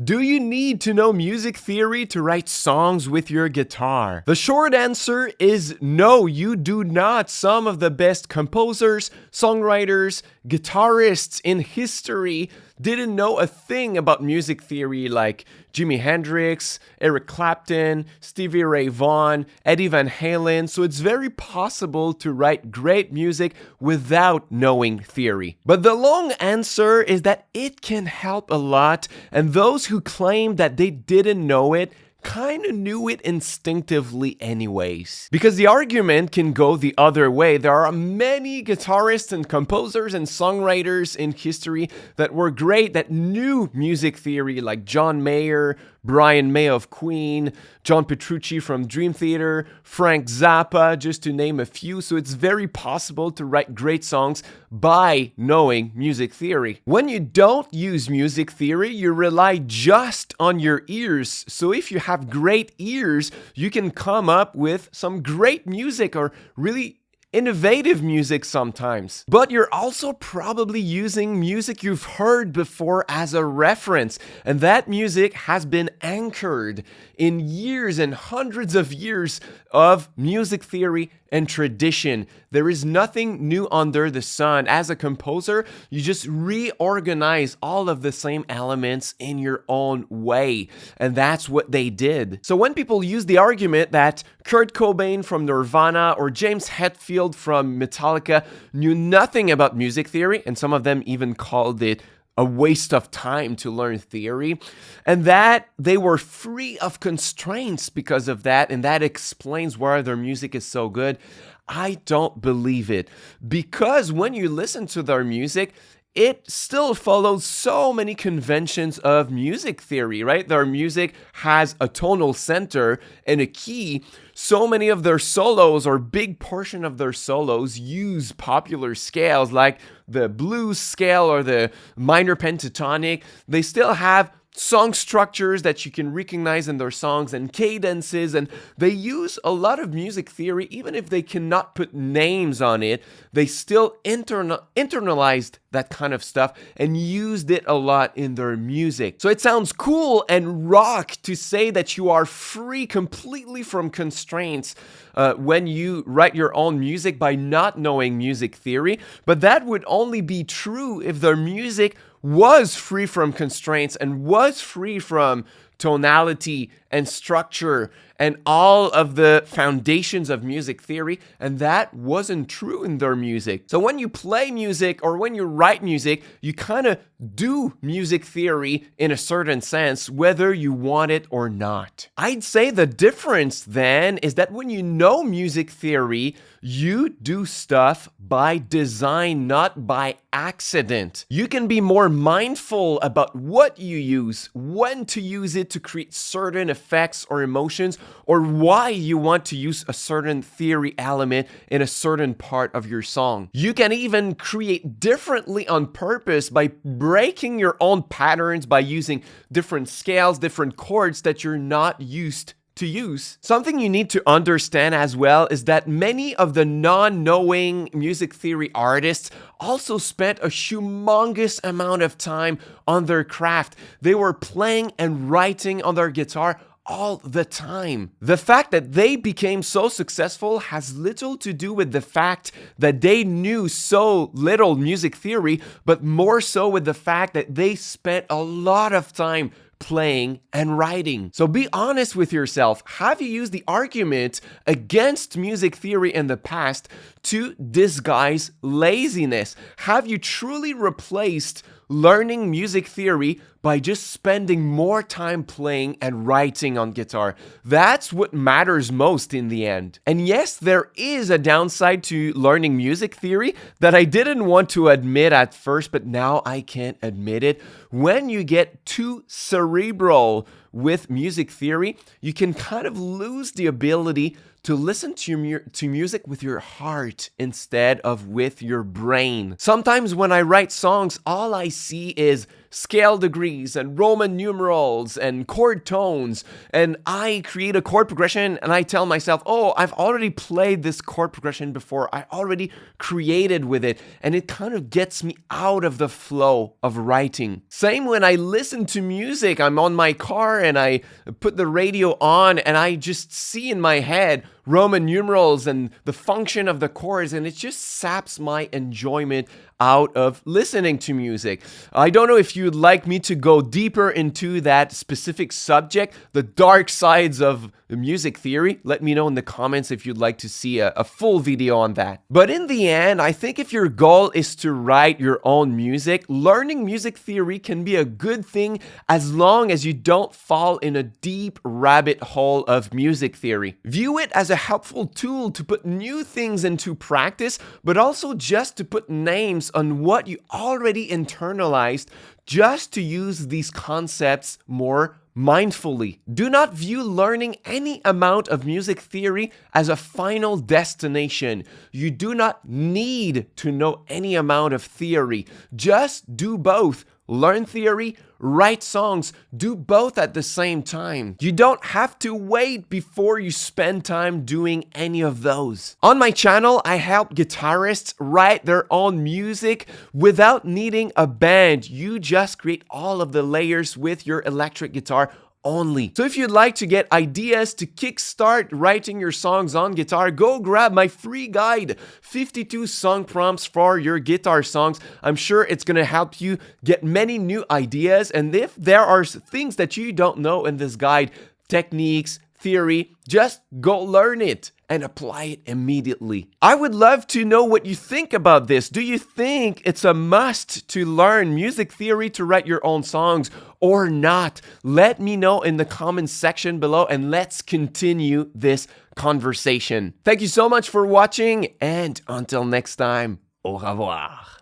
Do you need to know music theory to write songs with your guitar? The short answer is no, you do not. Some of the best composers, songwriters, guitarists in history didn't know a thing about music theory, like Jimi Hendrix, Eric Clapton, Stevie Ray Vaughan, Eddie Van Halen. So it's very possible to write great music without knowing theory. But the long answer is that it can help a lot, and those who claim that they didn't know it kind of knew it instinctively anyways. Because the argument can go the other way. There are many guitarists and composers and songwriters in history that were great, that knew music theory, like John Mayer, Brian May of Queen, John Petrucci from Dream Theater, Frank Zappa, just to name a few. So it's very possible to write great songs by knowing music theory. When you don't use music theory, you rely just on your ears. So if you have great ears, you can come up with some great music or really innovative music sometimes. But you're also probably using music you've heard before as a reference, and that music has been anchored in years and hundreds of years of music theory and tradition. There is nothing new under the sun. As a composer, you just reorganize all of the same elements in your own way, and that's what they did. So when people use the argument that Kurt Cobain from Nirvana or James Hetfield from Metallica knew nothing about music theory, and some of them even called it a waste of time to learn theory, and that they were free of constraints because of that, and that explains why their music is so good, I don't believe it. Because when you listen to their music, it still follows so many conventions of music theory, right? Their music has a tonal center and a key. So many of their solos, or big portion of their solos, use popular scales like the blues scale or the minor pentatonic. They still have song structures that you can recognize in their songs and cadences, and they use a lot of music theory. Even if they cannot put names on it, they still internalized that kind of stuff and used it a lot in their music. So it sounds cool and rock to say that you are free completely from constraints when you write your own music by not knowing music theory, but that would only be true if their music was free from constraints and was free from tonality and structure and all of the foundations of music theory, and that wasn't true in their music. So when you play music or when you write music, you kind of do music theory in a certain sense, whether you want it or not. I'd say the difference then is that when you know music theory, you do stuff by design, not by accident. You can be more mindful about what you use, when to use it to create certain effects or emotions, or why you want to use a certain theory element in a certain part of your song. You can even create differently on purpose by breaking your own patterns, by using different scales, different chords that you're not used to use. Something you need to understand as well is that many of the non-knowing music theory artists also spent a humongous amount of time on their craft. They were playing and writing on their guitar all the time. The fact that they became so successful has little to do with the fact that they knew so little music theory, but more so with the fact that they spent a lot of time playing and writing. So be honest with yourself. Have you used the argument against music theory in the past to disguise laziness? Have you truly replaced learning music theory by just spending more time playing and writing on guitar? That's what matters most in the end. And yes, there is a downside to learning music theory that I didn't want to admit at first, but now I can't admit it. When you get too cerebral with music theory, you can kind of lose the ability to listen to music with your heart instead of with your brain. Sometimes when I write songs, all I see is scale degrees and Roman numerals and chord tones, and I create a chord progression and I tell myself, oh, I've already played this chord progression before, I already created with it, and it kind of gets me out of the flow of writing. Same when I listen to music, I'm on my car and I put the radio on and I just see in my head Roman numerals and the function of the chords, and it just saps my enjoyment out of listening to music. I don't know if you'd like me to go deeper into that specific subject, the dark sides of music theory. Let me know in the comments if you'd like to see a full video on that. But in the end, I think if your goal is to write your own music, learning music theory can be a good thing as long as you don't fall in a deep rabbit hole of music theory. View it as a helpful tool to put new things into practice, but also just to put names on what you already internalized, just to use these concepts more mindfully. Do not view learning any amount of music theory as a final destination. You do not need to know any amount of theory. Just do both. Learn theory, write songs, do both at the same time. You don't have to wait before you spend time doing any of those. On my channel, I help guitarists write their own music without needing a band. You just create all of the layers with your electric guitar only. So if you'd like to get ideas to kickstart writing your songs on guitar, go grab my free guide, 52 song prompts for your guitar songs. I'm sure it's going to help you get many new ideas. And if there are things that you don't know in this guide, techniques, theory, just go learn it and apply it immediately. I would love to know what you think about this. Do you think it's a must to learn music theory to write your own songs or not? Let me know in the comments section below and let's continue this conversation. Thank you so much for watching, and until next time, au revoir.